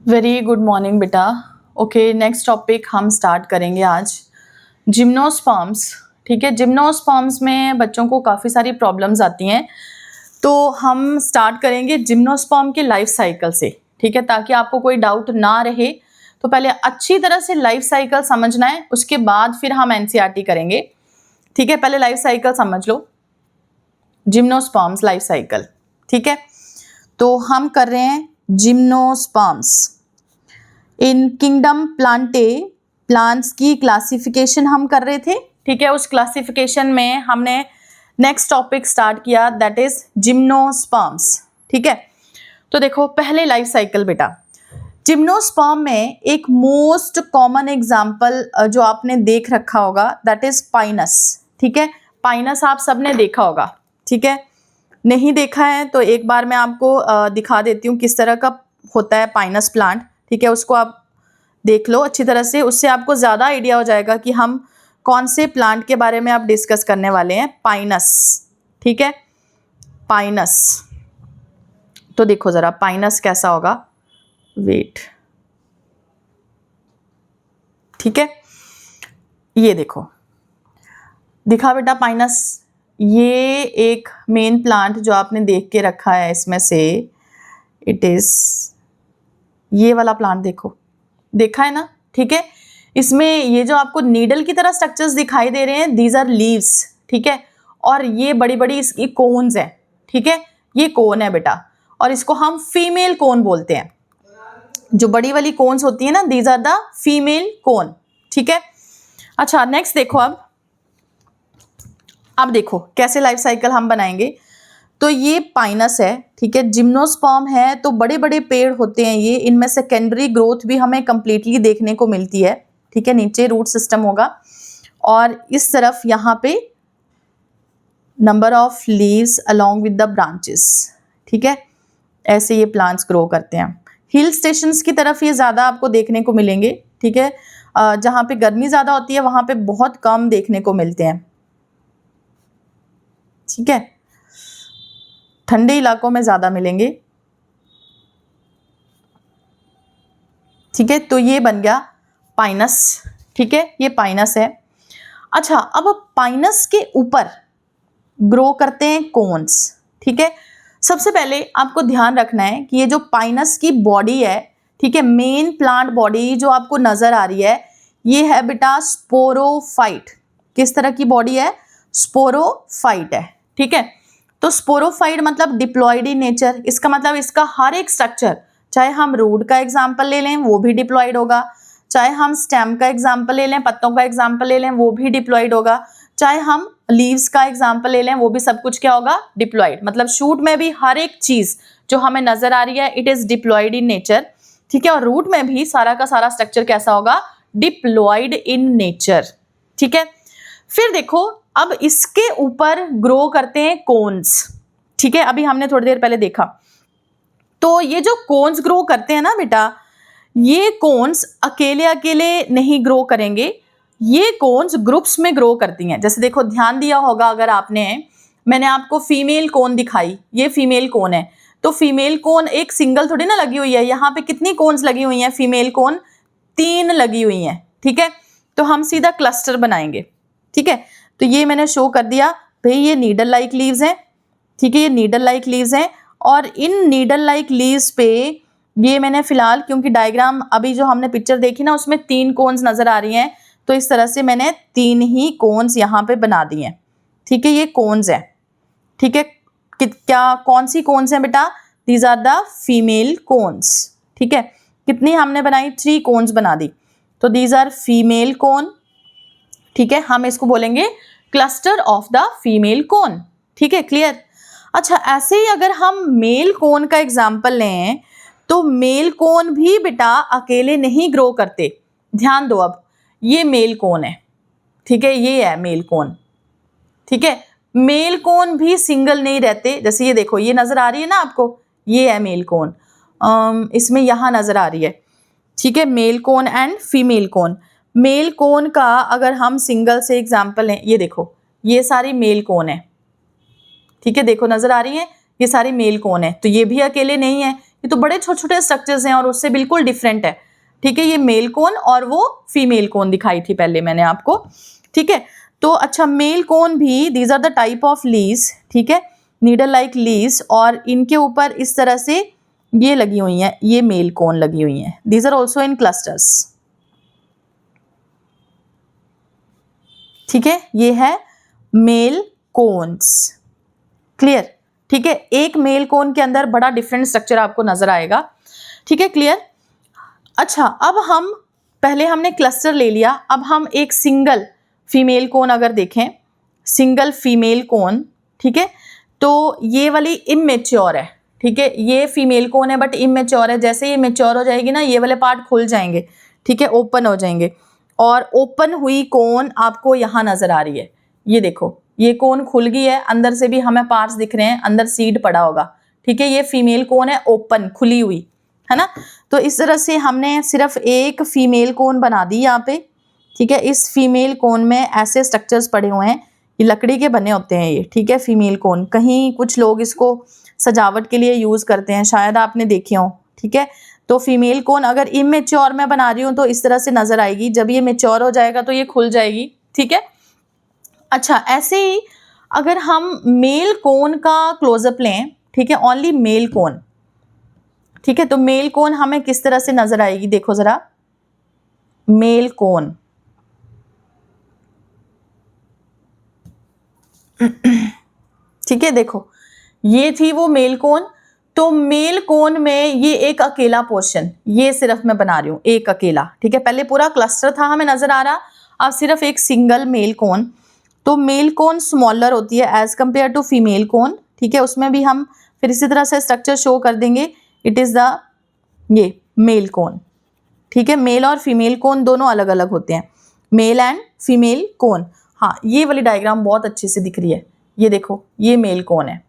Very good morning बेटा। Okay, next topic हम start करेंगे आज जिम्नोस्पर्म्स। ठीक है, जिम्नोस्पर्म्स में बच्चों को काफ़ी सारी प्रॉब्लम्स आती हैं, तो हम स्टार्ट करेंगे जिम्नोस्पर्म के लाइफ साइकिल से। ठीक है, ताकि आपको कोई डाउट ना रहे, तो पहले अच्छी तरह से लाइफ साइकिल समझना है, उसके बाद फिर हम एनसीईआरटी करेंगे। ठीक है, पहले लाइफ साइकिल समझ लो, जिम्नोस्पर्म्स लाइफ साइकिल। ठीक है, तो हम कर रहे हैं जिम्नोस्पर्म्स इन किंगडम प्लांटे। प्लांट्स की क्लासिफिकेशन हम कर रहे थे। ठीक है, उस क्लासिफिकेशन में हमने नेक्स्ट टॉपिक स्टार्ट किया, दैट इज जिम्नोस्पर्म्स। ठीक है, तो देखो पहले लाइफ साइकिल बेटा, जिम्नोस्पर्म में एक मोस्ट कॉमन एग्जाम्पल जो आपने देख रखा होगा दैट इज पाइनस। ठीक है, पाइनस आप सबने देखा होगा। ठीक है, नहीं देखा है तो एक बार मैं आपको दिखा देती हूँ किस तरह का होता है पाइनस प्लांट। ठीक है, उसको आप देख लो अच्छी तरह से, उससे आपको ज़्यादा आइडिया हो जाएगा कि हम कौन से प्लांट के बारे में आप डिस्कस करने वाले हैं। पाइनस, ठीक है, पाइनस। तो देखो ज़रा पाइनस कैसा होगा, वेट। ठीक है, ये देखो, दिखा बेटा पाइनस। ये एक मेन प्लांट जो आपने देख के रखा है इसमें से, इट इज ये वाला प्लांट देखो, देखा है ना। ठीक है, इसमें ये जो आपको नीडल की तरह स्ट्रक्चर्स दिखाई दे रहे हैं, दीज आर लीव्स। ठीक है, और ये बड़ी बड़ी इसकी कोन्स हैं। ठीक है, ये कोन है बेटा, और इसको हम फीमेल कोन बोलते हैं। जो बड़ी वाली कोन्स होती है ना, these are the female cone. ठीक है, अच्छा नेक्स्ट देखो, अब देखो कैसे लाइफ साइकिल हम बनाएंगे। तो ये पाइनस है, ठीक है, जिम्नोस्पर्म है, तो बड़े बड़े पेड़ होते हैं ये, इनमें सेकेंडरी ग्रोथ भी हमें कंप्लीटली देखने को मिलती है। ठीक है, नीचे रूट सिस्टम होगा और इस तरफ यहाँ पे number of leaves along with the branches. ठीक है, ऐसे ये प्लांट्स ग्रो करते हैं। हिल स्टेशंस की तरफ ये ज़्यादा आपको देखने को मिलेंगे। ठीक है, जहाँ पे गर्मी ज़्यादा होती है वहाँ पे बहुत कम देखने को मिलते हैं। ठीक है, ठंडे इलाकों में ज़्यादा मिलेंगे। ठीक है, तो ये बन गया पाइनस। ठीक है, ये पाइनस है। अच्छा, अब पाइनस के ऊपर ग्रो करते हैं कोन्स। ठीक है, सबसे पहले आपको ध्यान रखना है कि ये जो पाइनस की बॉडी है, ठीक है, मेन प्लांट बॉडी जो आपको नजर आ रही है, ये है बेटा स्पोरोफाइट। किस तरह की बॉडी है? स्पोरोफाइट है। ठीक है, तो स्पोरोफाइट मतलब डिप्लॉयड इन नेचर। इसका मतलब इसका हर एक स्ट्रक्चर, चाहे हम रूट का एग्जाम्पल ले लें वो भी डिप्लॉयड होगा, चाहे हम स्टेम का एग्जाम्पल ले लें, पत्तों का एग्जाम्पल ले लें वो भी डिप्लॉयड होगा, चाहे हम लीव्स का एग्जाम्पल ले लें वो भी सब कुछ क्या होगा? डिप्लॉयड। मतलब शूट में भी हर एक चीज जो हमें नजर आ रही है it is diploid in nature. ठीक है, और रूट में भी सारा का सारा स्ट्रक्चर कैसा होगा? Diploid in nature. ठीक है, फिर देखो अब इसके ऊपर ग्रो करते हैं कोन्स। ठीक है, अभी हमने थोड़ी देर पहले देखा, तो ये जो कोन्स ग्रो करते हैं ना बेटा, ये कोन्स अकेले अकेले नहीं ग्रो करेंगे, ये कोन्स ग्रुप्स में ग्रो करती हैं। जैसे देखो, ध्यान दिया होगा अगर आपने, मैंने आपको फीमेल कोन दिखाई, ये फीमेल कोन है, तो फीमेल कोन एक सिंगल थोड़ी ना लगी हुई है, यहाँ पे कितनी कोन्स लगी हुई हैं? फीमेल कोन 3 लगी हुई हैं। ठीक है, तो हम सीधा क्लस्टर बनाएंगे। ठीक है, तो ये मैंने शो कर दिया भाई, ये नीडल लाइक लीव्स हैं। ठीक है, ये नीडल लाइक लीव्स हैं, और इन नीडल लाइक लीव्स पे ये मैंने फिलहाल, क्योंकि डायग्राम अभी जो हमने पिक्चर देखी ना उसमें 3 कोन्स नजर आ रही हैं, तो इस तरह से मैंने 3 ही कोन्स यहाँ पे बना दिए हैं। ठीक है, ये कोन्स है। ठीक है, क्या कौन सी कोन्स हैं बेटा? These are the female cones. ठीक है, कितनी हमने बनाई? 3 कोन्स बना दी, तो दीज आर फीमेल कोन। ठीक है, हम इसको बोलेंगे cluster of the female cone. ठीक है, क्लियर? अच्छा, ऐसे ही अगर हम मेल कोन का एग्जाम्पल लें, तो मेल कोन भी बेटा अकेले नहीं ग्रो करते। ध्यान दो, अब ये मेल कोन है। ठीक है, ये है मेल कोन। ठीक है, मेल कोन भी सिंगल नहीं रहते। जैसे ये देखो, ये नजर आ रही है ना आपको, ये है मेल कोन, इसमें यहां नजर आ रही है। ठीक है, mail cone and female cone. Male cone का अगर हम सिंगल से एग्जाम्पल लें, ये देखो, ये सारी मेल कोन है। ठीक है, देखो नजर आ रही है, ये सारी मेल कोन है, तो ये भी अकेले नहीं है, ये तो बड़े छोटे छोटे स्ट्रक्चर्स हैं और उससे बिल्कुल डिफरेंट है। ठीक है, ये मेल कोन और वो फीमेल कोन दिखाई थी पहले मैंने आपको। ठीक है, तो अच्छा मेल कोन भी, these are the type of leaves, ठीक है, नीडल लाइक लीव्स, और इनके ऊपर इस तरह से ये लगी हुई हैं, ये मेल कोन लगी हुई हैं। These are also in clusters. ठीक है, ये है मेल कोन्स। क्लियर? ठीक है, एक मेल कोन के अंदर बड़ा डिफरेंट स्ट्रक्चर आपको नजर आएगा। ठीक है, क्लियर? अच्छा, अब हम पहले हमने क्लस्टर ले लिया, अब हम एक सिंगल फीमेल कोन अगर देखें, सिंगल फीमेल कोन, ठीक है, तो ये वाली इमेच्योर है। ठीक है, ये फीमेल कोन है बट इमेच्योर है। जैसे ये मेच्योर हो जाएगी ना, ये वाले पार्ट खुल जाएंगे। ठीक है, ओपन हो जाएंगे, और ओपन हुई कोन आपको यहाँ नजर आ रही है। ये देखो, ये कोन खुल गई है, अंदर से भी हमें पार्ट्स दिख रहे हैं, अंदर सीड पड़ा होगा। ठीक है, ये फीमेल कोन है, ओपन, खुली हुई है ना। तो इस तरह से हमने सिर्फ एक फीमेल कोन बना दी यहाँ पे। ठीक है, इस फीमेल कोन में ऐसे स्ट्रक्चर्स पड़े हुए हैं, ये लकड़ी के बने होते हैं ये। ठीक है, फीमेल कोन, कहीं कुछ लोग इसको सजावट के लिए यूज करते हैं, शायद आपने देखे हो। ठीक है, तो फीमेल कोन अगर इमेच्योर में बना रही हूँ तो इस तरह से नजर आएगी, जब ये मेच्योर हो जाएगा तो ये खुल जाएगी। ठीक है, अच्छा ऐसे ही अगर हम मेल कोन का क्लोजअप लें, ठीक है, ओनली मेल कोन, ठीक है, तो मेल कोन हमें किस तरह से नजर आएगी, देखो जरा, मेल कोन। ठीक है, देखो ये थी वो मेल कोन। तो मेल कोन में ये एक अकेला पोर्शन, ये सिर्फ मैं बना रही हूं एक अकेला। ठीक है, पहले पूरा क्लस्टर था हमें नजर आ रहा, अब सिर्फ एक सिंगल मेल कोन। तो मेल कोन स्मॉलर होती है as compare to female cone. ठीक है, उसमें भी हम फिर इसी तरह से स्ट्रक्चर शो कर देंगे। इट इज द ये मेल कोन। ठीक है, मेल और फीमेल कोन दोनों अलग अलग होते हैं, मेल एंड फीमेल कोन। हाँ, ये वाली डायग्राम बहुत अच्छे से दिख रही है, ये देखो, ये मेल कोन है,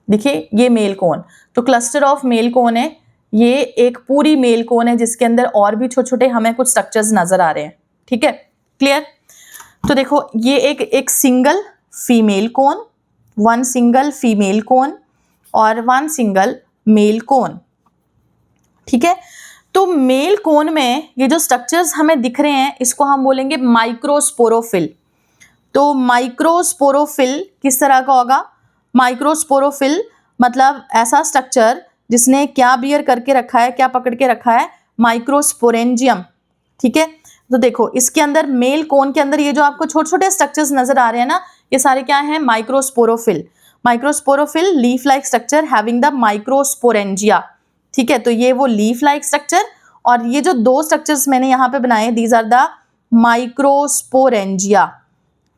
देखिए ये मेल कोन। तो क्लस्टर ऑफ मेल कोन है, ये एक पूरी मेल कोन है जिसके अंदर और भी छोटे छोटे हमें कुछ स्ट्रक्चर्स नजर आ रहे हैं। ठीक है, क्लियर? तो देखो ये एक single female cone, one single female cone और वन सिंगल मेल कोन। ठीक है, तो मेल कोन में ये जो स्ट्रक्चर्स हमें दिख रहे हैं इसको हम बोलेंगे माइक्रोस्पोरोफिल। तो माइक्रोस्पोरोफिल किस तरह का होगा? माइक्रोस्पोरोफिल मतलब ऐसा स्ट्रक्चर जिसने क्या बियर करके रखा है, क्या पकड़ के रखा है? माइक्रोस्पोरेंजियम। ठीक है, तो देखो इसके अंदर मेल कोन के अंदर ये जो आपको छोटे छोटे स्ट्रक्चर्स नजर आ रहे हैं ना, ये सारे क्या हैं? Microsporophyll. Microsporophyll leaf like structure having the microsporangia. ठीक है, तो ये वो लीफ लाइक स्ट्रक्चर, और ये जो दो स्ट्रक्चर्स मैंने यहाँ पे बनाए, दीज आर द माइक्रोस्पोरेंजिया।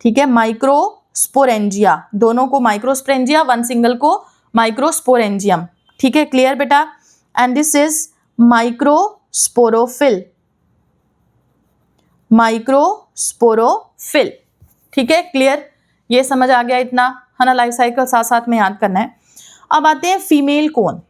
ठीक है, माइक्रोस्पोरेंजिया, दोनों को माइक्रोस्पोरेंजिया, वन सिंगल को माइक्रोस्पोरेंजियम। ठीक है, क्लियर बेटा? And this is microsporophyll, microsporophyll. ठीक है, क्लियर? ये समझ आ गया इतना, है ना? लाइफ साइकिल साथ साथ में याद करना है। अब आते हैं फीमेल कोन।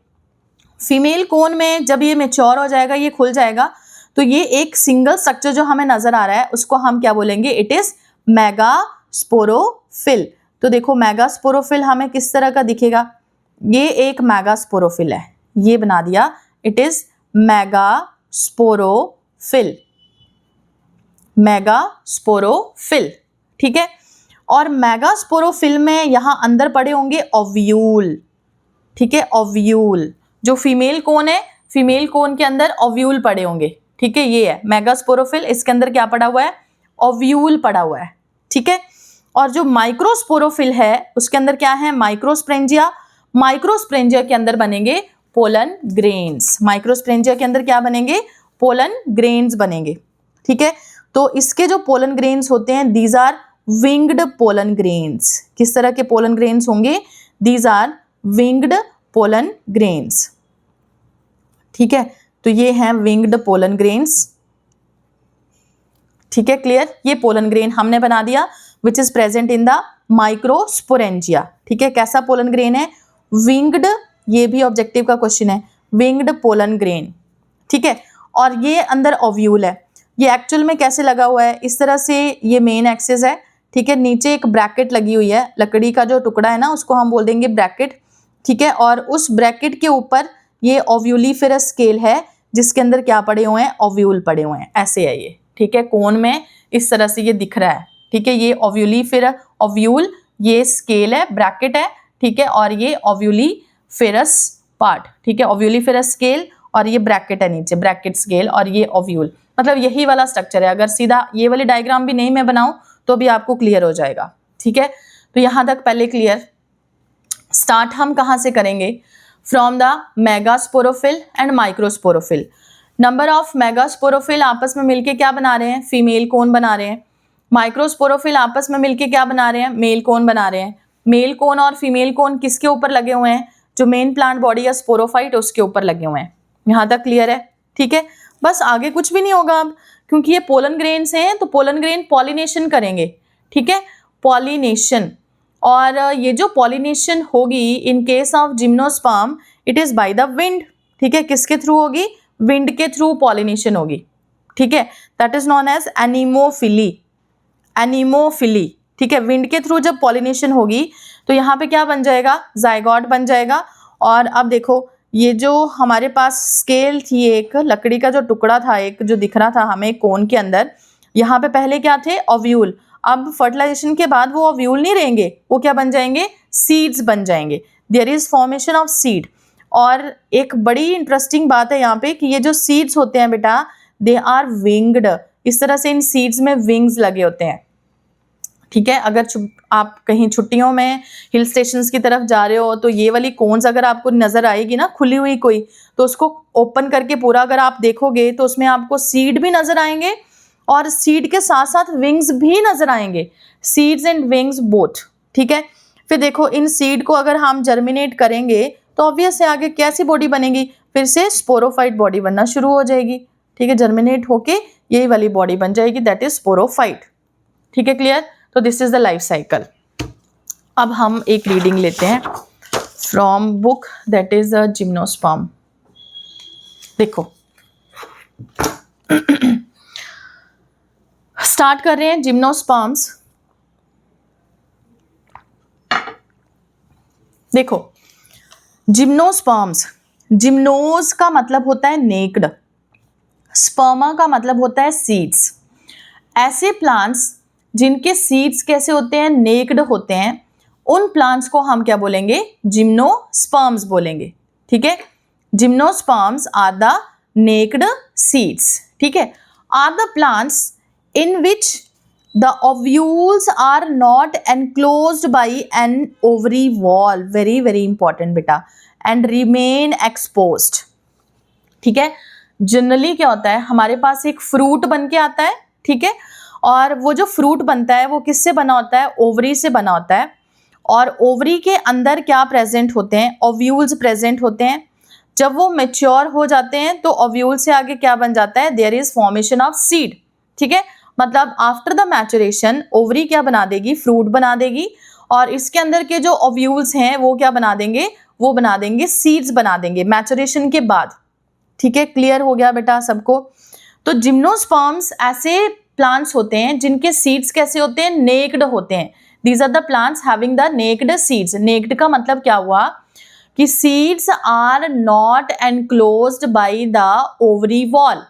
फीमेल कोन में जब ये मेच्योर हो जाएगा, ये खुल जाएगा, तो ये एक सिंगल स्ट्रक्चर जो हमें नजर आ रहा है उसको हम क्या बोलेंगे? It is megasporophyll. तो देखो मेगास्पोरोफिल हमें किस तरह का दिखेगा? ये एक मेगास्पोरोफिल है, ये बना दिया, इट इज मेगास्पोरोफिल, मेगास्पोरोफिल। ठीक है, और मेगास्पोरोफिल में यहां अंदर पड़े होंगे ओव्यूल। ठीक है, ओव्यूल, जो फीमेल कोन है, फीमेल कोन के अंदर ओव्यूल पड़े होंगे। ठीक है, ये है मेगास्पोरोफिल, इसके अंदर क्या पड़ा हुआ है? ओव्यूल पड़ा हुआ है। ठीक है, और जो माइक्रोस्पोरोफिल है उसके अंदर क्या है? माइक्रोस्प्रेंजिया। माइक्रोस्प्रेंजिया के अंदर बनेंगे पोलन ग्रेन्स। माइक्रोस्प्रेंजिया के अंदर क्या बनेंगे? पोलन ग्रेन्स बनेंगे। ठीक है, तो इसके जो पोलन ग्रेन्स होते हैं, these are winged pollen grains. किस तरह के पोलन ग्रेन्स होंगे? These are winged pollen grains. ठीक है, तो ये हैं विंग्ड पोलन ग्रेन्स। ठीक है, क्लियर? ये पोलन ग्रेन हमने बना दिया, which is present in the microsporangia. ठीक है, कैसा पोलन ग्रेन है? विंग्ड, ये भी ऑब्जेक्टिव का क्वेश्चन है, विंग्ड पोलन ग्रेन। ठीक है, और ये अंदर ओव्यूल है। ये एक्चुअल में कैसे लगा हुआ है? इस तरह से ये मेन एक्सिस है। ठीक है, नीचे एक ब्रैकेट लगी हुई है, लकड़ी का जो टुकड़ा है ना उसको हम बोल देंगे ब्रैकेट। ठीक है, और उस ब्रैकेट के ऊपर ये ओव्यूलिफेरस स्केल है जिसके अंदर क्या पड़े हुए हैं, ओव्यूल पड़े हुए हैं, ऐसे है ये, ठीक है, कोन में इस तरह से ये दिख रहा है, ठीक है, ये ओव्यूल ये स्केल है, ब्रैकेट है, ठीक है, और ये ओव्यूलिफेरस पार्ट, ठीक है, ओव्यूलिफेरस स्केल और ये ब्रैकेट है नीचे, ब्रैकेट स्केल और ये ओव्यूल, मतलब यही वाला स्ट्रक्चर है। अगर सीधा ये वाली डायग्राम भी नहीं मैं बनाऊं तो भी आपको क्लियर हो जाएगा, ठीक है। तो यहां तक पहले क्लियर। स्टार्ट हम कहां से करेंगे, from the megasporophyll and microsporophyll. Number of megasporophyll आपस में मिलके क्या बना रहे हैं, फीमेल कोन बना रहे हैं। माइक्रोस्पोरोफिल आपस में मिलके क्या बना रहे हैं, मेल कोन बना रहे हैं। मेल कोन और फीमेल कोन किसके ऊपर लगे हुए हैं, जो मेन प्लांट बॉडी या स्पोरोफाइट उसके ऊपर लगे हुए हैं। यहां तक क्लियर है, ठीक है। बस आगे कुछ भी नहीं होगा अब, क्योंकि ये पोलन ग्रेन्स हैं तो पोलन ग्रेन पॉलिनेशन करेंगे, ठीक है, पॉलिनेशन। और ये जो पॉलिनेशन होगी इन case of gymnosperm it is by the wind, ठीक है, किसके थ्रू होगी, विंड के थ्रू पॉलिनेशन होगी, ठीक है, that is known as anemophily, anemophily, ठीक है। विंड के थ्रू जब पॉलिनेशन होगी तो यहाँ पे क्या बन जाएगा, जाइगोट बन जाएगा। और अब देखो ये जो हमारे पास स्केल थी, एक लकड़ी का जो टुकड़ा था, एक जो दिख रहा था हमें कोन के अंदर, यहाँ पे पहले क्या थे, ओव्यूल। अब फर्टिलाइजेशन के बाद वो ओव्यूल नहीं रहेंगे, वो क्या बन जाएंगे, सीड्स बन जाएंगे। There is formation of seed. और एक बड़ी इंटरेस्टिंग बात है यहाँ पे कि ये जो सीड्स होते हैं बेटा, दे आर विंग्ड। इस तरह से इन सीड्स में विंग्स लगे होते हैं, ठीक है। अगर आप कहीं छुट्टियों में हिल स्टेशंस की तरफ जा रहे हो तो ये वाली कोन्स अगर आपको नजर आएगी ना खुली हुई कोई, तो उसको ओपन करके पूरा अगर आप देखोगे तो उसमें आपको सीड भी नजर आएंगे और सीड के साथ साथ विंग्स भी नजर आएंगे, सीड्स एंड विंग्स बोथ, ठीक है। फिर देखो इन सीड को अगर हम जर्मिनेट करेंगे तो ऑब्वियस है आगे कैसी बॉडी बनेगी, फिर से स्पोरोफाइट बॉडी बनना शुरू हो जाएगी, ठीक है, जर्मिनेट होके यही वाली बॉडी बन जाएगी, दैट इज स्पोरोफाइट, ठीक है, क्लियर। तो this is the life cycle. अब हम एक रीडिंग लेते हैं from book that is a gymnosperm. देखो स्टार्ट कर रहे हैं जिम्नोस्पर्म्स। देखो जिम्नोस्पर्म्स, जिम्नोस का मतलब होता है नेक्ड, स्पर्मा का मतलब होता है सीड्स। ऐसे प्लांट्स जिनके सीड्स कैसे होते हैं, नेक्ड होते हैं, उन प्लांट्स को हम क्या बोलेंगे, जिम्नोस्पर्म्स बोलेंगे, ठीक है। Gymnosperms are the naked seeds, ठीक है, are the plants in which the ovules are not enclosed by an ovary wall, very very important बेटा, and remain exposed, ठीक है। जनरली क्या होता है, हमारे पास एक फ्रूट बन के आता है, ठीक है, और वो जो फ्रूट बनता है वो किससे बना होता है, ओवरी से बना होता है। और ओवरी के अंदर क्या प्रेजेंट होते हैं, ओव्यूल्स प्रेजेंट होते हैं। जब वो मेच्योर हो जाते हैं तो ओव्यूल से आगे क्या बन जाता है, there is formation of seed, ठीक है। मतलब आफ्टर द मैचुरेशन ओवरी क्या बना देगी, फ्रूट बना देगी, और इसके अंदर के जो ओव्यूल्स हैं वो क्या बना देंगे, वो बना देंगे सीड्स बना देंगे मैचुरेशन के बाद, ठीक है। क्लियर हो गया बेटा सबको। तो जिम्नोस्पर्म्स ऐसे प्लांट्स होते हैं जिनके सीड्स कैसे होते हैं, नेक्ड होते हैं। These are the plants having the naked seeds. Naked का मतलब क्या हुआ कि seeds are not enclosed by the ovary wall,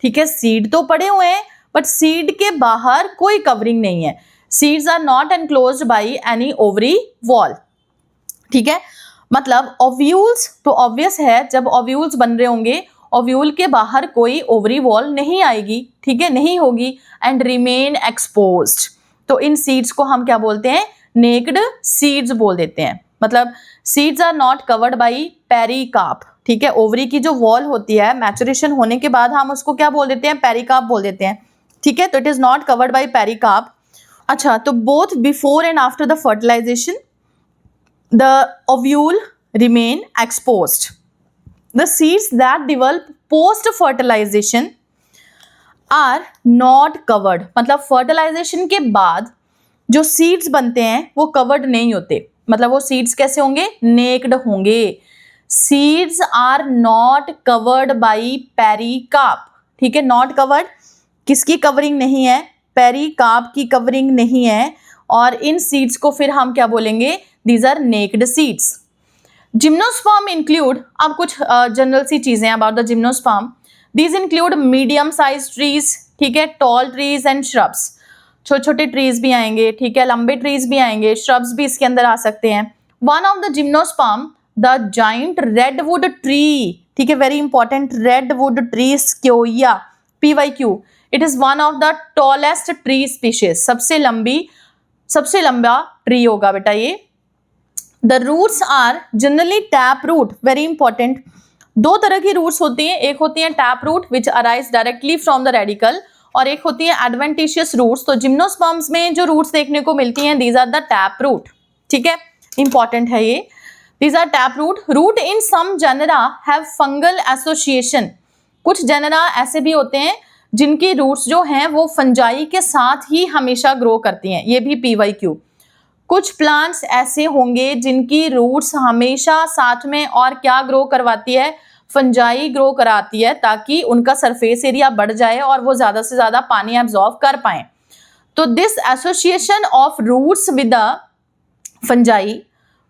ठीक है। सीड तो पड़े हुए हैं बट सीड के बाहर कोई कवरिंग नहीं है, seeds are not enclosed by any ovary wall, ठीक है। मतलब ओव्यूल्स तो ऑब्वियस है, जब ओव्यूल्स बन रहे होंगे ओव्यूल के बाहर कोई ओवरी वॉल नहीं आएगी, ठीक है, नहीं होगी, एंड रिमेन एक्सपोज्ड। तो इन सीड्स को हम क्या बोलते हैं, नेक्ड सीड्स बोल देते हैं। मतलब seeds are not covered by pericarp, ठीक है। ओवरी की जो वॉल होती है मैचुरेशन होने के बाद हम उसको क्या बोल देते हैं, पेरिकार्प बोल देते हैं, ठीक है। तो it is not covered by pericarp. अच्छा, तो both before and after the fertilization the ovule remain exposed. The seeds that develop post fertilization are not covered। मतलब फर्टिलाइजेशन के बाद जो सीड्स बनते हैं वो कवर्ड नहीं होते। मतलब वो सीड्स कैसे होंगे, नेक्ड होंगे। Seeds are not covered by pericarp, ठीक है। नॉट कवर्ड, किसकी कवरिंग नहीं है, पेरिकार्प की कवरिंग नहीं है। और इन सीड्स को फिर हम क्या बोलेंगे, these are naked seeds. Gymnosperm include, अब कुछ जनरल सी चीजें about the gymnosperm. These include medium size trees, ठीक है, टॉल ट्रीज एंड श्रब्स. छोटे छोटे ट्रीज भी आएंगे, ठीक है, लंबे ट्रीज भी आएंगे, श्रब्स भी इसके अंदर आ सकते हैं. One of the gymnosperm, the giant redwood tree, ठीक है, very important, redwood tree sequoia, PYQ. It is one of the tallest tree species, सबसे लंबा ट्री होगा बेटा ये. The roots are generally tap root, very important. दो तरह की रूट्स होती हैं, एक होती है tap root which arise directly from the radical, और एक होती है एडवेंटिशियस रूट्स. तो जिम्नोस्पर्म्स में जो रूट्स देखने को मिलती हैं, these are the tap root, ठीक है, इंपॉर्टेंट है ये. These are tap root. Root in some genera have fungal association. कुछ जेनरा ऐसे भी होते हैं जिनकी रूट्स जो हैं वो फंजाई के साथ ही हमेशा ग्रो करती हैं, ये भी PYQ. कुछ प्लांट्स ऐसे होंगे जिनकी रूट्स हमेशा साथ में और क्या ग्रो करवाती है, फंजाई ग्रो कराती है, ताकि उनका सरफेस एरिया बढ़ जाए और वो ज्यादा से ज्यादा पानी एब्जॉर्ब कर पाए. तो this association of roots with the fungi,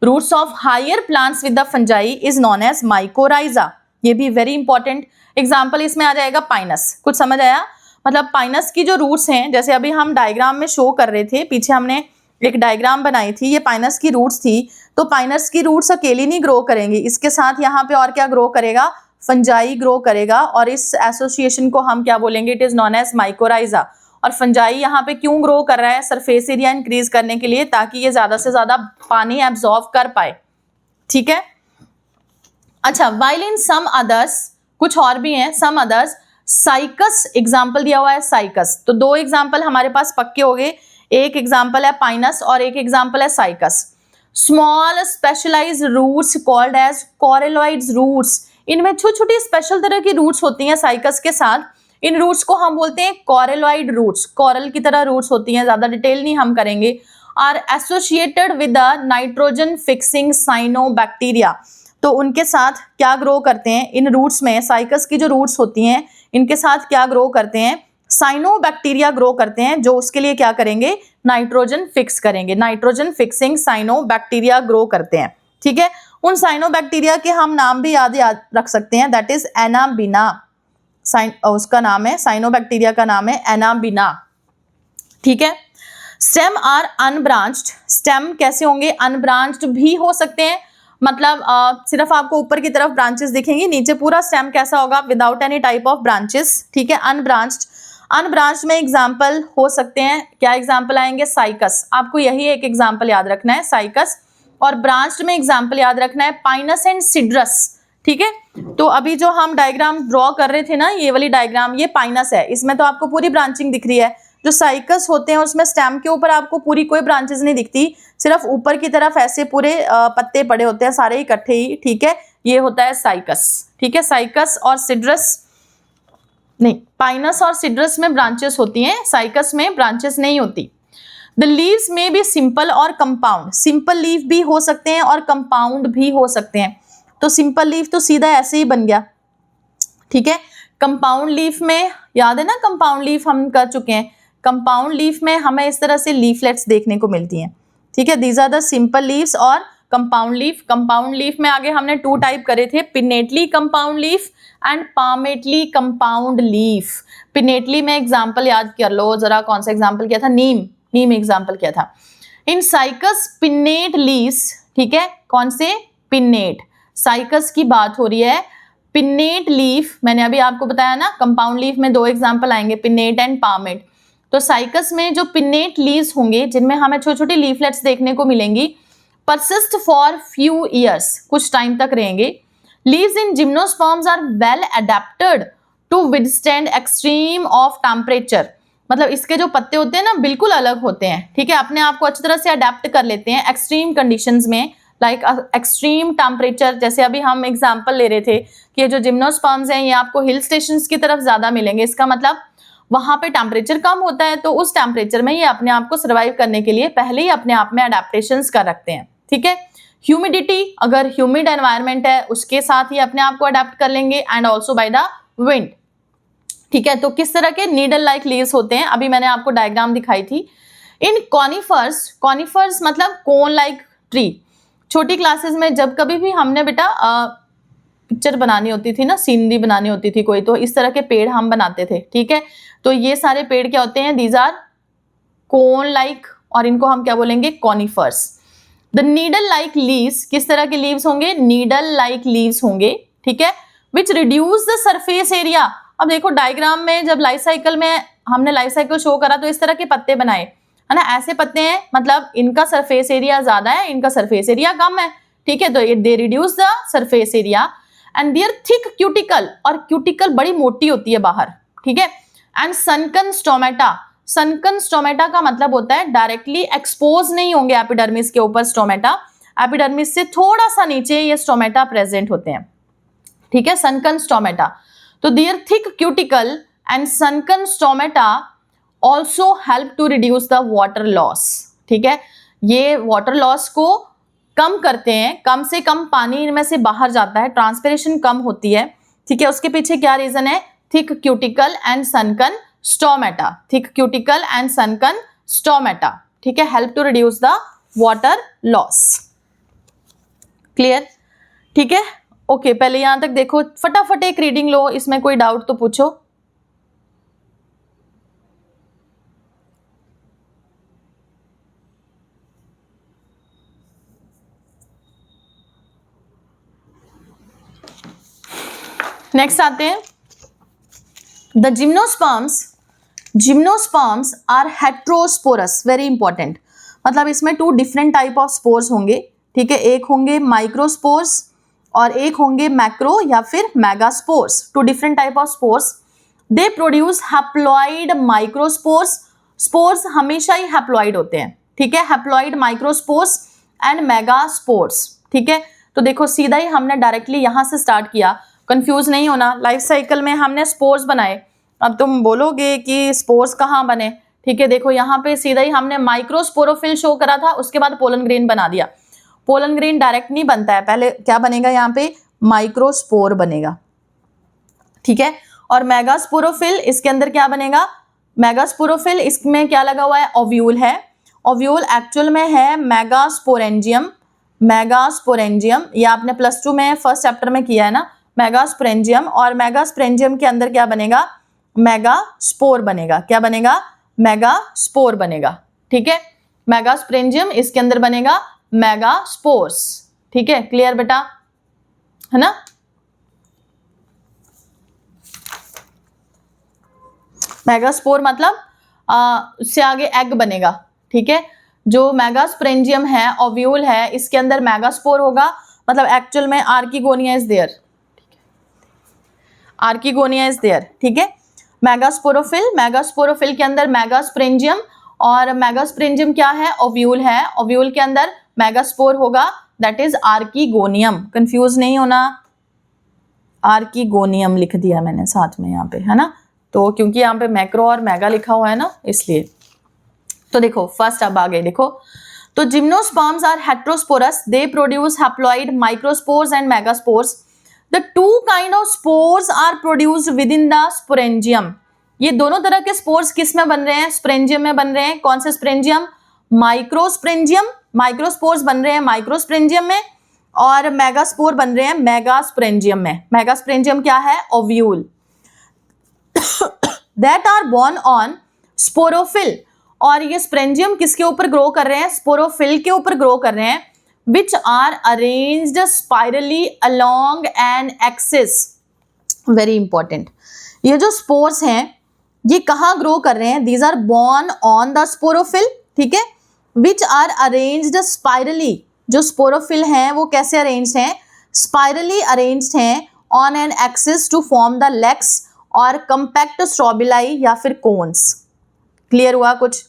roots of higher plants with the fungi is known as mycorrhiza. ये भी वेरी इंपॉर्टेंट. एग्जाम्पल इसमें आ जाएगा पाइनस. कुछ समझ आया? मतलब पाइनस की जो रूट्स हैं, जैसे अभी हम डायग्राम में शो कर रहे थे, पीछे हमने एक डायग्राम बनाई थी, ये पाइनस की रूट्स थी. तो पाइनस की रूट्स अकेली नहीं ग्रो करेंगी, इसके साथ यहाँ पे और क्या ग्रो करेगा, फंजाई ग्रो करेगा, और इस एसोसिएशन को हम क्या बोलेंगे, it is known as mycorrhiza. और फंजाई यहाँ पे क्यों ग्रो कर रहा है, सरफेस एरिया इंक्रीज करने के लिए, ताकि ये ज्यादा से ज्यादा पानी एब्जॉर्ब कर पाए, ठीक है. अच्छा, वाइल इन सम अदर्स, कुछ और भी हैं, सम अदर्स, साइकस एग्जाम्पल दिया हुआ है, साइकस. तो दो एग्जाम्पल हमारे पास पक्के हो गए, एक एग्जाम्पल है पाइनस और एक एग्जाम्पल है cycas. Small specialised roots called as coralloids roots. इनमें छोटी छोटी स्पेशल तरह की रूट्स होती हैं साइकस के साथ. इन रूट्स को हम बोलते हैं कॉरेलॉइड रूट्स, कॉरल की तरह रूट्स होती हैं, ज्यादा डिटेल नहीं हम करेंगे. Are associated with the nitrogen fixing cyanobacteria. तो उनके साथ क्या ग्रो करते हैं, इन रूट्स में, साइकस की जो रूट्स होती हैं इनके साथ क्या ग्रो करते हैं, साइनोबैक्टीरिया ग्रो करते हैं, जो उसके लिए क्या करेंगे, नाइट्रोजन फिक्स करेंगे. नाइट्रोजन फिक्सिंग साइनोबैक्टीरिया ग्रो करते हैं, ठीक है. उन साइनोबैक्टीरिया के हम नाम भी याद रख सकते हैं, दैट इज एनाबिना. उसका नाम है, साइनोबैक्टीरिया का नाम है एनाबिना, ठीक है. Stem are unbranched. स्टेम कैसे होंगे, अनब्रांच्ड भी हो सकते हैं, मतलब सिर्फ आपको ऊपर की तरफ ब्रांचेस दिखेंगी, नीचे पूरा स्टेम कैसा होगा, without any type of branches, ठीक है. अनब्रांच्ड. अनब्रांच्ड में एग्जाम्पल हो सकते हैं, क्या एग्जाम्पल आएंगे, साइकस. आपको यही एक एग्जाम्पल याद रखना है, साइकस. और ब्रांच्ड में एग्जाम्पल याद रखना है पाइनस एंड सिड्रस, ठीक है. तो अभी जो हम डायग्राम ड्रॉ कर रहे थे ना, ये वाली डायग्राम, ये पाइनस है, इसमें तो आपको पूरी ब्रांचिंग दिख रही है. जो साइकस होते हैं उसमें स्टेम के ऊपर आपको पूरी कोई ब्रांचेस नहीं दिखती, सिर्फ ऊपर की तरफ ऐसे पूरे पत्ते पड़े होते हैं, सारे इकट्ठे ही, ठीक है. ये होता है साइकस, ठीक है. साइकस और सिड्रस नहीं, पाइनस और सिड्रस में ब्रांचेस होती हैं, साइकस में ब्रांचेस नहीं होती. द लीव्स में भी सिंपल और कंपाउंड. सिंपल लीफ भी हो सकते हैं और कंपाउंड भी हो सकते हैं. तो सिंपल लीफ तो सीधा ऐसे ही बन गया, ठीक है. कंपाउंड लीफ में याद है ना, कंपाउंड लीफ हम कर चुके हैं. कंपाउंड लीफ में हमें इस तरह से लीफलेट्स देखने को मिलती हैं, ठीक है. These are the simple leaves और कंपाउंड लीफ. कंपाउंड लीफ में आगे हमने टू टाइप करे थे, pinnately compound leaf and palmately compound leaf. Pinnately में एग्जाम्पल याद कर लो जरा, कौन सा एग्जाम्पल किया था, नीम एग्जाम्पल किया था. इन साइकस पिन्नेट लीव्स, ठीक है. कौन से, पिन्नेट. साइकस की बात हो रही है. पिन्नेट लीफ मैंने अभी आपको बताया ना, कंपाउंड लीफ में दो एग्जाम्पल आएंगे, पिन्नेट एंड पामेट. तो साइकस में जो पिन्नेट लीव्स होंगे, जिनमें हमें छोटी छोटी लीफलेट्स देखने को मिलेंगी, परसिस्ट फॉर फ्यू ईयर्स, कुछ टाइम तक रहेंगे. Leaves in gymnosperms are well adapted to withstand extreme of temperature. मतलब इसके जो पत्ते होते हैं ना, बिल्कुल अलग होते हैं, ठीक है. अपने आप को अच्छी तरह से अडेप्ट कर लेते हैं एक्सट्रीम कंडीशंस में, लाइक एक्सट्रीम टेम्परेचर. जैसे अभी हम एग्जाम्पल ले रहे थे कि ये जो जिम्नोस्पर्म्स हैं ये आपको हिल स्टेशंस की तरफ ज्यादा मिलेंगे. इसका मतलब वहां पे टेम्परेचर कम होता है, तो उस टेम्परेचर में ये अपने आप को सर्वाइव करने के लिए पहले ही अपने आप में अडेप्टेशंस कर रखते हैं, ठीक है. ह्यूमिडिटी, अगर ह्यूमिड एनवायरनमेंट है उसके साथ ही अपने आप को अडेप्ट कर लेंगे, and also by the wind, ठीक है. तो किस तरह के नीडल लाइक लीव्स होते हैं, अभी मैंने आपको डायग्राम दिखाई थी. इन कॉनिफर्स, कॉनिफर्स मतलब कोन लाइक ट्री, छोटी क्लासेस में जब कभी भी हमने बेटा पिक्चर बनानी होती थी ना, सीनरी बनानी होती थी कोई, तो इस तरह के पेड़ हम बनाते थे, ठीक है। तो ये सारे पेड़ क्या होते हैं, दीज आर कोन लाइक, और इनको हम क्या बोलेंगे, conifers. The needle like leaves, किस तरह के लीव्स होंगे, नीडल लाइक लीव्स होंगे, ठीक है। Which reduce the surface area. अब देखो डायग्राम में जब लाइफ साइकिल में हमने लाइफ साइकिल शो करा तो इस तरह के पत्ते बनाए, है ना, ऐसे पत्ते हैं, मतलब इनका सरफेस एरिया ज्यादा है, इनका सरफेस एरिया कम है, ठीक है। तो they reduce the surface area and their thick cuticle, और क्यूटिकल बड़ी मोटी होती है बाहर, ठीक है। And sunken stomata, sunken stomata का मतलब होता है डायरेक्टली एक्सपोज नहीं होंगे एपिडर्मिस के ऊपर स्टोमेटा, एपिडर्मिस से थोड़ा सा नीचे ये स्टोमेटा प्रेजेंट होते हैं, ठीक है, सनकन स्टोमेटा। तो their thick cuticle and sunken stomata also help to reduce the water loss, ठीक है। ये वाटर लॉस को कम करते हैं, कम से कम पानी इनमें से बाहर जाता है, ट्रांसपिरेशन कम होती है, ठीक है। उसके पीछे क्या रीजन है, thick cuticle and sunken stomata, thick cuticle and sunken stomata, ठीक है, help to reduce the water loss. Clear, ठीक है, ओके। पहले यहां तक देखो, फटाफट एक रीडिंग लो, इसमें कोई डाउट तो पूछो। नेक्स्ट आते हैं, the gymnosperms, gymnosperms are heterosporous, very important, मतलब इसमें 2 डिफरेंट टाइप ऑफ स्पोर्स होंगे, ठीक है। एक होंगे माइक्रोस्पोर्स और एक होंगे मैक्रो या फिर megaspores, 2 different type of spores. They produce haploid microspores, spores हमेशा ही हैप्लॉइड होते हैं, ठीक है, हैप्लॉइड माइक्रोस्पोर्स एंड मेगास्पोर्स, ठीक है। तो देखो सीधा ही हमने डायरेक्टली यहां से स्टार्ट किया, कंफ्यूज नहीं होना। लाइफ साइकिल में हमने स्पोर्स बनाए, अब तुम बोलोगे कि स्पोर्स कहाँ बने, ठीक है। देखो यहाँ पे सीधा ही हमने माइक्रोस्पोरोफिल शो करा था, उसके बाद पोलन ग्रेन बना दिया। पोलन ग्रेन डायरेक्ट नहीं बनता है, पहले क्या बनेगा, यहाँ पे माइक्रोस्पोर बनेगा, ठीक है। और मेगास्पोरोफिल, इसके अंदर क्या बनेगा, मेगास्पोरोफिल, इसमें क्या लगा हुआ है, ओव्यूल है, ओव्यूल एक्चुअल में है मेगास्पोरेंजियम, मेगास्पोरेंजियम, ये आपने +2 में फर्स्ट चैप्टर में किया है ना, मेगास्पोरेंजियम। और मेगास्पोरेंजियम के अंदर क्या बनेगा, मेगास्पोर बनेगा, क्या बनेगा, मेगास्पोर बनेगा, ठीक है। मेगास्पोरेंजियम, इसके अंदर बनेगा मेगास्पोर्स, ठीक है। क्लियर बेटा, है ना। मेगास्पोर मतलब उससे आगे एग बनेगा, ठीक है। जो मेगास्पोरेंजियम है, ओव्यूल है, इसके अंदर मेगास्पोर होगा, मतलब एक्चुअल में archegonia is there, archegonia is there, ठीक है। मेगास्पोरोफिल, मेगास्पोरोफिल के अंदर मेगास्पोरेंजियम, और मेगास्पोरेंजियम क्या है, ओव्यूल है, ओव्यूल के अंदर मेगास्पोर होगा, दैट इज आर्किगोनियम, कंफ्यूज नहीं होना, आर्किगोनियम लिख दिया मैंने साथ में यहाँ पे, है ना, तो क्योंकि यहाँ पे मैक्रो और मेगा लिखा हुआ है ना, इसलिए। तो देखो फर्स्ट अब आगे देखो, तो gymnosperms are heterosporous, they produce haploid microspores and megaspores. The 2 kind of spores are produced within the sporangium. ये दोनों तरह के स्पोर्स किस में बन रहे हैं, स्पोरेंजियम में बन रहे हैं। कौन से स्पोरेंजियम, माइक्रोस्पोरेंजियम, माइक्रोस्पोर्स बन रहे हैं माइक्रोस्पोरेंजियम में, और मेगास्पोर बन रहे हैं मेगास्पोरेंजियम में। मेगास्पोरेंजियम क्या है, ovule, that are borne on sporophyll, और ये स्पोरेंजियम किसके ऊपर ग्रो कर रहे हैं, स्पोरोफिल के ऊपर ग्रो कर रहे हैं, which are arranged spirally along an axis, very important। ये जो स्पोर्स हैं ये कहाँ ग्रो कर रहे हैं, these are born on the sporophyll, ठीक है, which are arranged spirally, जो स्पोरोफिल हैं वो कैसे अरेंज्ड हैं, स्पाइरली अरेंज्ड हैं on an axis to form the legs और compact strobili या फिर कोन्स। क्लियर हुआ कुछ,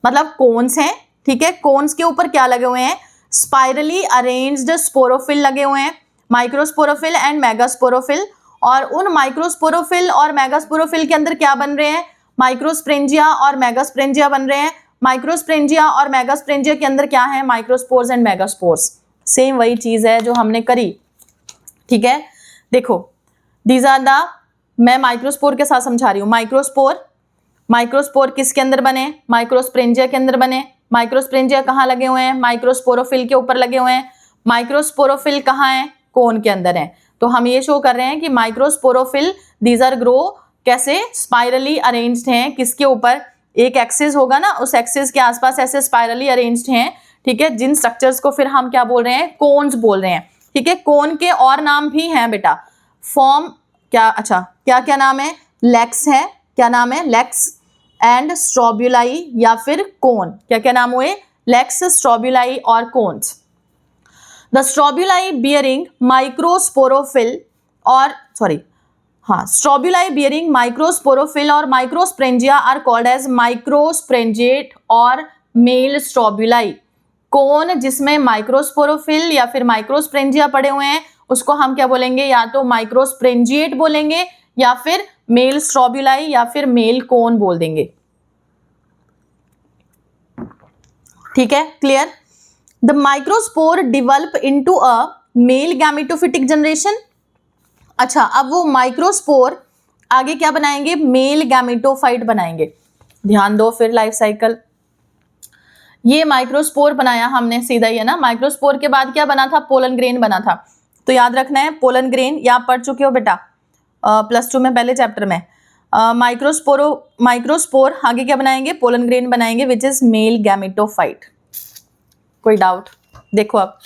मतलब कोन्स हैं, ठीक है, कोन्स के ऊपर क्या लगे हुए हैं, स्पाइरली अरेंज्ड स्पोरोफिल लगे हुए हैं, माइक्रोस्पोरोफिल एंड मेगास्पोरोफिल। और उन माइक्रोस्पोरोफिल और मेगास्पोरोफिल के अंदर क्या बन रहे हैं, माइक्रोस्प्रेंजिया और मेगास्प्रेंजिया बन रहे हैं। माइक्रोस्प्रेंजिया और मेगास्प्रेंजिया के अंदर क्या है, माइक्रोस्पोर्स एंड मेगास्पोर्स, सेम वही चीज है जो हमने करी, ठीक है। देखो दीज आर द, मैं माइक्रोस्पोर के साथ समझा रही हूँ, माइक्रोस्पोर, माइक्रोस्पोर किसके अंदर बने, माइक्रोस्प्रेंजिया के अंदर बने। माइक्रोस्प्रेंजिया कहाँ लगे हुए हैं, माइक्रोस्पोरोफिल के ऊपर लगे हुए हैं। माइक्रोस्पोरोफिल कहाँ है? कोन के अंदर है। तो हम ये शो कर रहे हैं कि माइक्रोस्पोरोफिल दीज आर ग्रो कैसे? स्पाइरली अरेंज्ड हैं। किसके ऊपर? एक एक्सिस होगा ना, उस एक्सिस के आसपास ऐसे स्पाइरली अरेंज्ड हैं, ठीक है, जिन स्ट्रक्चर्स को फिर हम क्या बोल रहे हैं? कोन्स बोल रहे हैं, ठीक है। कोन के और नाम भी हैं बेटा, फॉर्म क्या, अच्छा क्या क्या नाम है? लेक्स है, क्या नाम है? लेक्स एंड स्ट्रोब्युलाई या फिर कोन। क्या क्या नाम हुए? लेक्स, स्ट्रोब्युलाई और कोन्स। द स्ट्रोब्युलाई बियरिंग माइक्रोस्पोरोफिल और स्ट्रोब्युलाई बियरिंग माइक्रोस्पोरोफिल और माइक्रोस्प्रेंजिया आर कॉल्ड एज माइक्रोस्प्रेंजिएट और मेल स्ट्रोब्युलाई। कोन जिसमें माइक्रोस्पोरोफिल या फिर माइक्रोस्प्रेंजिया पड़े हुए हैं उसको हम क्या बोलेंगे? या तो माइक्रोस्प्रेंजिएट बोलेंगे या फिर मेल स्ट्रोब्युलाई या फिर मेल कोन बोल देंगे, ठीक है, clear. The microspore develop into a male gametophytic generation. अच्छा, अब वो माइक्रोस्पोर आगे क्या बनाएंगे? मेल गैमेटोफाइट बनाएंगे। ध्यान दो फिर लाइफ साइकिल। ये माइक्रोस्पोर बनाया हमने, सीधा ही है ना। माइक्रोस्पोर के बाद क्या बना था? पोलन ग्रेन बना था। तो याद रखना है, पोलन ग्रेन या पढ़ चुके हो बेटा +2 में पहले चैप्टर में। माइक्रोस्पोर आगे क्या बनाएंगे? पोलन ग्रेन बनाएंगे विच इज मेल गैमेटोफाइट। कोई डाउट? देखो अब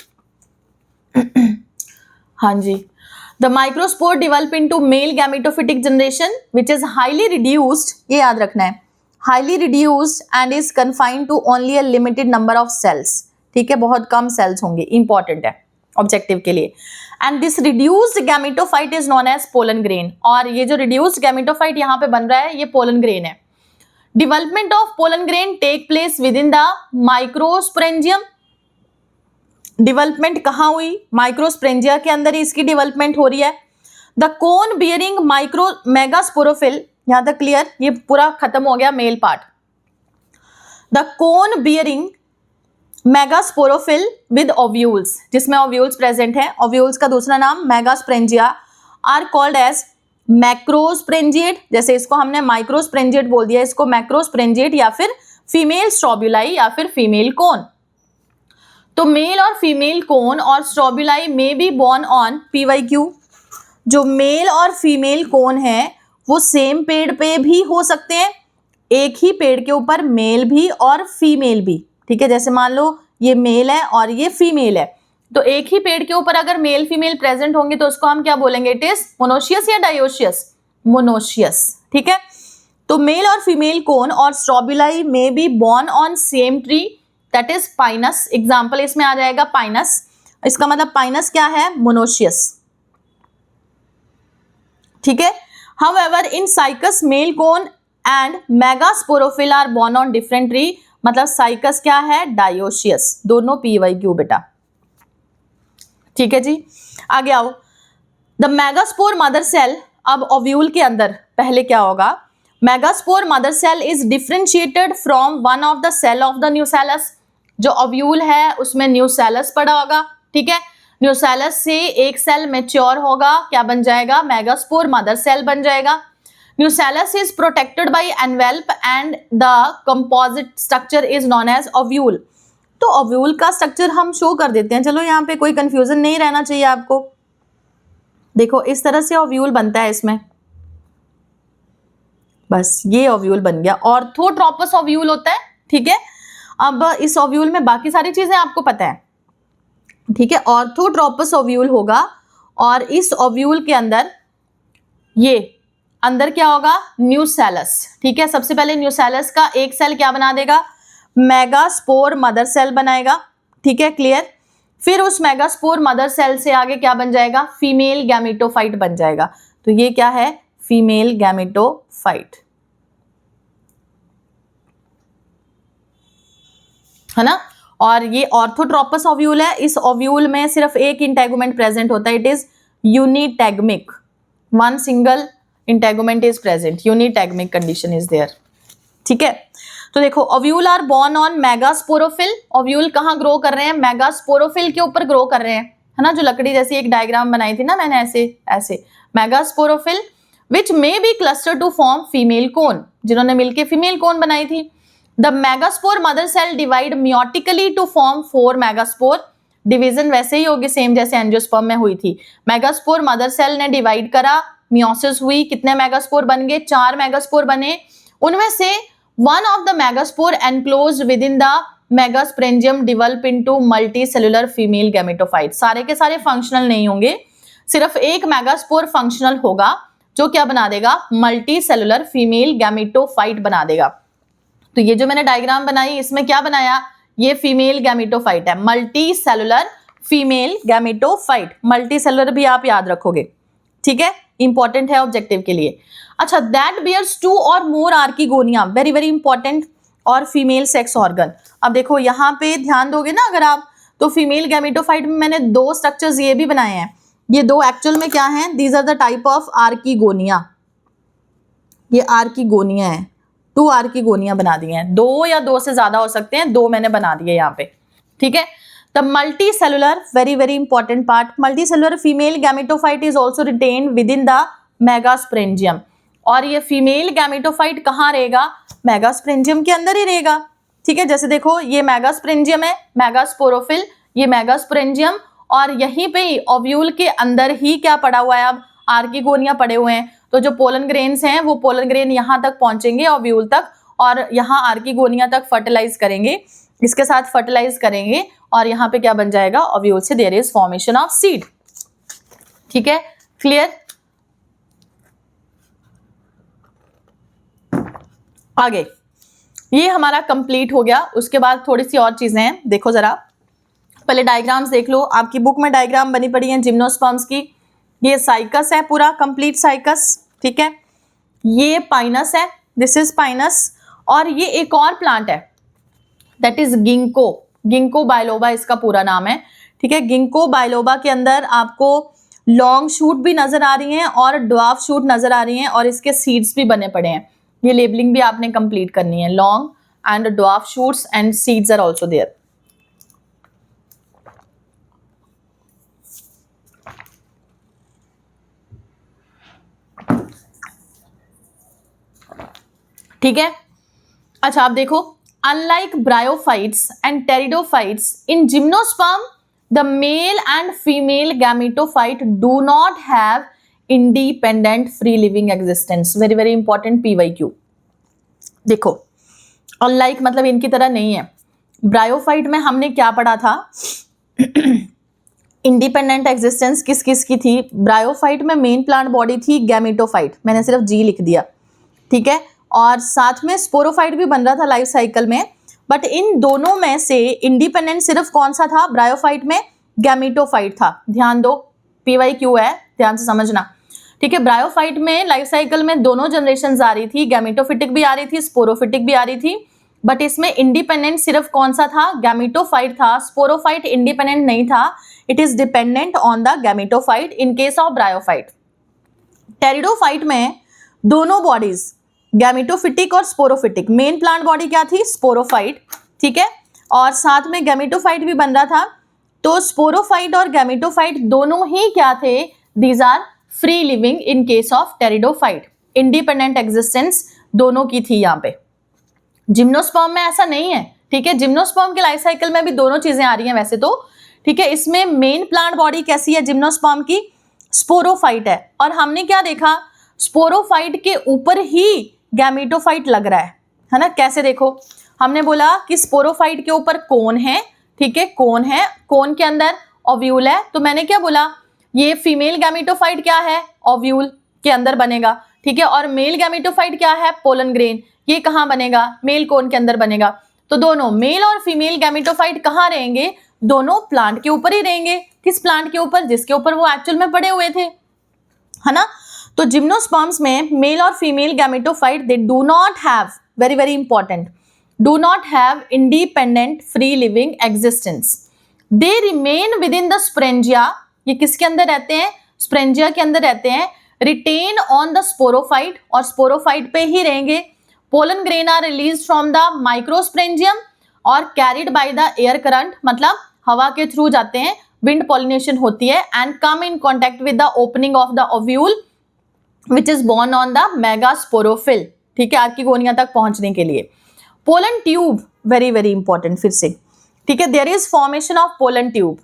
हाँ जी, the microspore develop into male gametophytic generation which is highly reduced, ये याद रखना है, highly reduced and is confined to only a limited number of cells, ठीक है, बहुत कम सेल्स होंगे, इंपॉर्टेंट है ऑब्जेक्टिव के लिए। And this reduced gametophyte is known as pollen grain, और ये जो रिड्यूस्ड गैमेटोफाइट यहाँ पे बन रहा है ये पोलन ग्रेन है। Development of pollen grain take place within the microsporangium. Development कहाँ हुई? माइक्रोस्प्रेंजिया के अंदर ही इसकी डेवलपमेंट हो रही है। The cone bearing micro megasporophyll, यहां तक क्लियर, ये पूरा खत्म हो गया male part. The cone bearing megasporophyll with ovules, जिसमें ओव्यूल्स प्रेजेंट है, ओव्यूल्स का दूसरा नाम मेगास्प्रेंजिया, आर कॉल्ड एज मैक्रोस्प्रेंजिएट। जैसे इसको हमने माइक्रोस्प्रेंजिएट बोल दिया, इसको मैक्रोस्प्रेंजिएट या फिर फीमेल स्ट्रोब्युलाई या फिर फीमेल कोन। तो मेल और फीमेल कोन और स्ट्रोब्युलाई में बी बोर्न ऑन PYQ। जो मेल और फीमेल कोन है वो सेम पेड़ पे भी हो सकते हैं, एक ही पेड़ के ऊपर मेल भी और फीमेल भी, ठीक है। जैसे मान लो ये मेल है और ये फीमेल है, तो एक ही पेड़ के ऊपर अगर मेल फीमेल प्रेजेंट होंगे तो उसको हम क्या बोलेंगे? इट इज मोनोशियस या डायोशियस? मोनोशियस, ठीक है। तो मेल और फीमेल कोन और स्ट्रोब्युलाई में be borne on same tree, that is Pinus. Example इसमें आ जाएगा पाइनस। इसका मतलब पाइनस क्या है? मोनोशियस, ठीक है। However, in Cycas male cone and megasporophyll are borne on different tree, मतलब साइकस क्या है? डायोशियस। दोनों PYQ बेटा, ठीक है जी। आगे आओ, द मेगास्पोर मदर सेल। अब ओव्यूल के अंदर पहले क्या होगा? Megaspore mother cell is differentiated from one of the cell of the nucellus. जो ओव्यूल है उसमें न्यूसेलस पड़ा होगा, ठीक है। न्यूसेलस से एक सेल मैच्योर होगा, क्या बन जाएगा? मेगास्पोर मदर सेल बन जाएगा। Nucellus is protected by envelope and the composite structure is known as ovule. तो ओव्यूल का स्ट्रक्चर हम शो कर देते हैं, चलो यहाँ पे कोई कंफ्यूजन नहीं रहना चाहिए आपको। देखो इस तरह से ओव्यूल बनता है इसमें, बस ये ओव्यूल बन गया। ऑर्थोट्रोपस ओव्यूल होता है, ठीक है। अब इस ओव्यूल में बाकी सारी चीजें आपको पता है, ठीक है। ऑर्थोट्रोपस ओव्यूल होगा और इस ओव्यूल के अंदर ये अंदर क्या होगा? न्यूसेलस, ठीक है। सबसे पहले न्यूसेलस का एक सेल क्या बना देगा? मेगास्पोर मदर सेल बनाएगा, ठीक है, क्लियर। फिर उस मेगास्पोर मदर सेल से आगे क्या बन जाएगा? फीमेल गैमेटोफाइट बन जाएगा। तो ये क्या है? फीमेल गैमेटोफाइट, है ना। और ये ऑर्थोट्रोपस ओव्यूल है। इस ओव्यूल में सिर्फ एक इंटेगुमेंट प्रेजेंट होता है, it is unitegmic. One single integument is present, unitegmic condition is there, ठीक है। तो देखो ovule are borne on megasporophyll. Ovule कहाँ ग्रो कर रहे हैं? मेगास्पोरोफिल के ऊपर ग्रो कर रहे हैं, है ना। जो लकड़ी जैसी एक डायग्राम बनाई थी ना मैंने, ऐसे ऐसे megasporophyll which may be cluster to form female cone, जिन्होंने मिलकर फीमेल कोन बनाई थी। The megaspore mother cell divide meiotically to form 4 megaspore. Division वैसे ही होगी सेम जैसे एंजियोस्पर्म में हुई थी। मेगास्पोर मदर सेल ने डिवाइड करा, मियोसिस हुई, कितने मेगास्पोर बन गए? 4 मेगास्पोर बने। उनमें से one of the megaspore enclosed with in the megasporangium develop into multicellular female gametophyte. सारे के सारे फंक्शनल नहीं होंगे, सिर्फ एक मेगास्पोर फंक्शनल होगा जो क्या बना देगा? मल्टीसेलुलर फीमेल गैमेटोफाइट बना देगा। तो ये जो मैंने डायग्राम बनाई इसमें क्या बनाया? ये फीमेल गैमेटोफाइट है, मल्टीसेलुलर फीमेल गैमेटोफाइट। मल्टीसेलुलर भी आप याद रखोगे, ठीक है, इंपॉर्टेंट है ऑब्जेक्टिव के लिए। अच्छा, दैट बियर्स 2 और मोर आर्किगोनिया, वेरी वेरी इंपॉर्टेंट, और फीमेल सेक्स ऑर्गन। अब देखो यहाँ पे ध्यान दोगे ना अगर आप, तो फीमेल गैमेटोफाइट में मैंने 2 स्ट्रक्चर्स ये भी बनाए हैं। ये 2 एक्चुअल में क्या हैं? These are the type of archegonia. ये आर्किगोनिया है, 2 आर्किगोनिया बना दिए हैं, 2 या 2 से ज्यादा हो सकते हैं, 2 मैंने बना दिए यहाँ पे, ठीक है। The multicellular, very very important part, multicellular female gametophyte is also retained with in the megasporangium. और ये फीमेल गैमेटोफाइट कहाँ रहेगा? मेगास्पोरेंजियम के अंदर ही रहेगा, ठीक है। जैसे देखो ये मेगास्पोरेंजियम है, मेगास्पोरोफिल, ये मेगास्पोरेंजियम, और यहीं पे ही ओव्यूल के अंदर ही क्या पड़ा हुआ है? अब आर्किगोनिया पड़े हुए हैं। तो जो पोलन ग्रेन्स हैं वो पोलन ग्रेन यहाँ तक पहुंचेंगे ओव्यूल तक, और यहाँ आर्किगोनिया तक फर्टिलाइज करेंगे, इसके साथ फर्टिलाइज करेंगे, और यहाँ पे क्या बन जाएगा? ओव्यूल से there is formation of seed, ठीक है, क्लियर। आगे ये हमारा कंप्लीट हो गया। उसके बाद थोड़ी सी और चीजें हैं, देखो जरा, पहले डायग्राम्स देख लो। आपकी बुक में डायग्राम बनी पड़ी है जिम्नोस्पर्म्स की। ये साइकस है, पूरा कंप्लीट साइकस, ठीक है। ये पाइनस है, दिस इज पाइनस, और ये एक और प्लांट है दैट इज गिंको, गिंको बायलोबा इसका पूरा नाम है, ठीक है। गिंको बायलोबा के अंदर आपको लॉन्ग शूट भी नजर आ रही हैं और ड्वार्फ शूट नजर आ रही हैं, और इसके सीड्स भी बने पड़े हैं। ये लेबलिंग भी आपने कंप्लीट करनी है, long and dwarf shoots and seeds are also there. ठीक है। अच्छा आप देखो, unlike bryophytes and pteridophytes in gymnosperm the male and female gametophyte do not have independent free living existence. Very very important PYQ। देखो unlike मतलब इनकी तरह नहीं है। ब्रायोफाइट में हमने क्या पढ़ा था? इंडिपेंडेंट एग्जिस्टेंस किस किस की थी? ब्रायोफाइट में मेन प्लांट बॉडी थी गैमेटोफाइट, मैंने सिर्फ G लिख दिया, ठीक है। और साथ में स्पोरोफाइट भी बन रहा था लाइफ साइकिल में, बट इन दोनों में से इंडिपेंडेंट सिर्फ कौन सा था? ब्रायोफाइट में गैमेटोफाइट था। ध्यान दो, PYQ है, ध्यान से समझना, ठीक है। ब्रायोफाइट में लाइफ साइकिल में दोनों जनरेशन आ रही थी, गैमेटोफिटिक भी आ रही थी, स्पोरोफिटिक भी आ रही थी, बट इसमें इंडिपेंडेंट सिर्फ कौन सा था? गैमेटोफाइट था। स्पोरोफाइट इंडिपेंडेंट नहीं था, it is dependent on the gametophyte in case of bryophyte. Pteridophyte में दोनों बॉडीज गैमेटोफिटिक और स्पोरोफिटिक, मेन प्लांट बॉडी क्या थी? स्पोरोफाइट, ठीक है, और साथ में गैमेटोफाइट भी बन रहा था। तो स्पोरोफाइट और गैमेटोफाइट दोनों ही क्या थे? These are free living in case of pteridophyte. Independent existence दोनों की थी यहाँ पे। जिम्नोस्पर्म में ऐसा नहीं है, ठीक है। जिम्नोस्पर्म के लाइफ साइकिल में भी दोनों चीजें आ रही हैं वैसे तो, ठीक है। इसमें मेन प्लांट बॉडी कैसी है जिम्नोस्पर्म की? स्पोरोफाइट है, और हमने क्या देखा? स्पोरोफाइट के ऊपर ही गैमेटोफाइट लग रहा है ना। कैसे? देखो, हमने बोला कि स्पोरोफाइट के ऊपर कोन है, ठीक है, कोन है, कोन के अंदर ओव्यूल है। तो मैंने क्या बोला? ये फीमेल गैमेटोफाइट क्या है? ओव्यूल के अंदर बनेगा, ठीक है। और मेल गैमेटोफाइट क्या है? पोलन ग्रेन, ये कहाँ बनेगा? मेल कोन के अंदर बनेगा। तो दोनों मेल और फीमेल गैमेटोफाइट कहाँ रहेंगे? दोनों प्लांट के ऊपर ही रहेंगे। किस प्लांट के ऊपर? जिसके ऊपर वो एक्चुअल में पड़े हुए थे, है ना। तो जिम्नोस्पर्म्स में मेल और female gametophyte they do not have, very very important, do not have independent free living existence. They remain with in the sporangia. ये किसके अंदर रहते हैं? स्पोरेंजिया के अंदर रहते हैं। रिटेन ऑन द स्पोरोफाइट, और स्पोरोफाइट पे ही रहेंगे। Pollen grain are release from the microsporangium और carried by the air current, मतलब हवा के थ्रू जाते हैं, विंड पॉलिनेशन होती है, and come in contact with the opening of the ovule which is borne on the megasporophyll, ठीक है, आर्किगोनिया तक पहुंचने के लिए। Pollen tube, very very important फिर से, ठीक है। There is formation of pollen tube.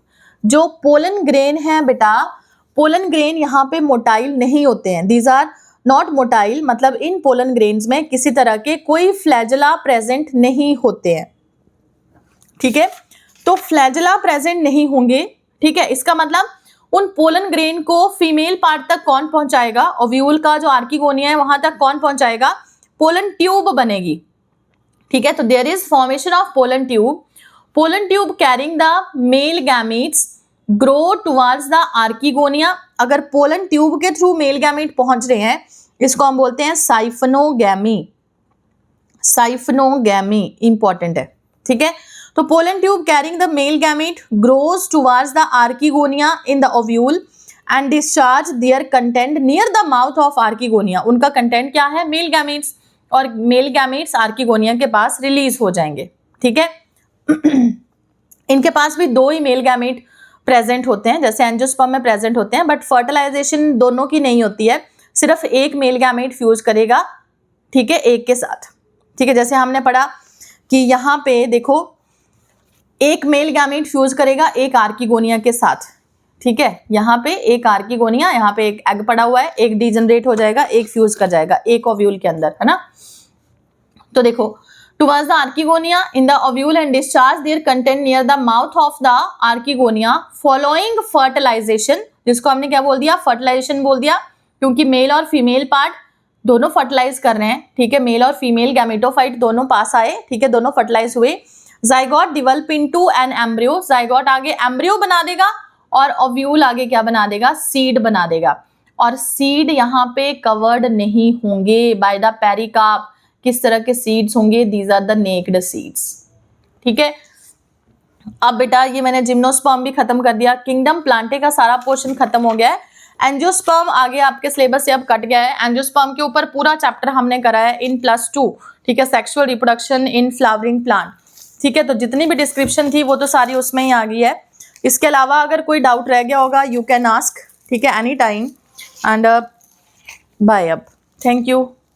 जो पोलन ग्रेन है बेटा, पोलन ग्रेन यहाँ पे मोटाइल नहीं होते हैं, दीज आर नॉट मोटाइल, मतलब इन पोलन ग्रेन्स में किसी तरह के कोई फ्लैजला प्रेजेंट नहीं होते हैं, ठीक है। तो फ्लैजला प्रेजेंट नहीं होंगे, ठीक है। इसका मतलब उन पोलन ग्रेन को फीमेल पार्ट तक कौन पहुंचाएगा, ओव्यूल का जो आर्किगोनिया है वहां तक कौन पहुंचाएगा, पोलन ट्यूब बनेगी, ठीक है। तो there is formation of pollen tube carrying the male gametes grow towards the archegonia. अगर पोलन ट्यूब के थ्रू मेल गैमेट पहुंच रहे हैं, इसको हम बोलते हैं साइफनोगैमी, साइफनोगैमी इंपॉर्टेंट है, ठीक है। तो pollen tube carrying the male gamete grows towards the archegonia in the ovule and discharge their content near the mouth of archegonia. उनका कंटेंट क्या है, मेल गैमेट्स, और मेल गैमेट्स आर्किगोनिया के पास रिलीज हो जाएंगे, ठीक है। इनके पास भी 2 ही मेल गैमेट प्रेजेंट होते हैं, जैसे एंजियोस्पर्म में प्रेजेंट होते हैं, बट फर्टिलाइजेशन दोनों की नहीं होती है, सिर्फ एक मेल गैमेट फ्यूज करेगा, ठीक है, एक के साथ, ठीक है। जैसे हमने पढ़ा कि यहाँ पे देखो एक मेल गैमेट फ्यूज करेगा एक आर्किगोनिया के साथ, ठीक है। यहाँ पे एक आर्किगोनिया, यहाँ पे एक एग पड़ा हुआ है, एक डीजनरेट हो जाएगा, एक फ्यूज कर जाएगा एक ओव्यूल के अंदर, है ना। तो देखो towards the archegonia in the ovule and discharge their content near the mouth of the archegonia following fertilisation, जिसको हमने क्या बोल दिया, फर्टिलाइजेशन बोल दिया, क्योंकि मेल और फीमेल पार्ट दोनों फर्टिलाइज कर रहे हैं, ठीक है। मेल और फीमेल गैमेटोफाइट दोनों पास आए, ठीक है, दोनों फर्टिलाइज हुए। Zygote develop into an embryo, zygote आगे एम्ब्रियो बना देगा और ओव्यूल आगे क्या बना देगा, सीड बना देगा। और सीड यहाँ पे कवर्ड नहीं होंगे बाय द पेरिकार्प। किस तरह के सीड्स होंगे, these are the naked seeds, ठीक है। अब बेटा ये मैंने जिम्नोस्पर्म भी खत्म कर दिया, किंगडम प्लांटे का सारा पोर्शन खत्म हो गया है। एंजियोस्पर्म आगे आपके सिलेबस से अब कट गया है। एंजियोस्पर्म के ऊपर पूरा चैप्टर हमने करा है इन +2, ठीक है, sexual reproduction in flowering plant, ठीक है। तो जितनी भी डिस्क्रिप्शन थी वो तो सारी उसमें ही आ गई है। इसके अलावा अगर कोई डाउट रह गया होगा यू कैन आस्क, ठीक है, एनी टाइम। एंड बाय अब, थैंक यू।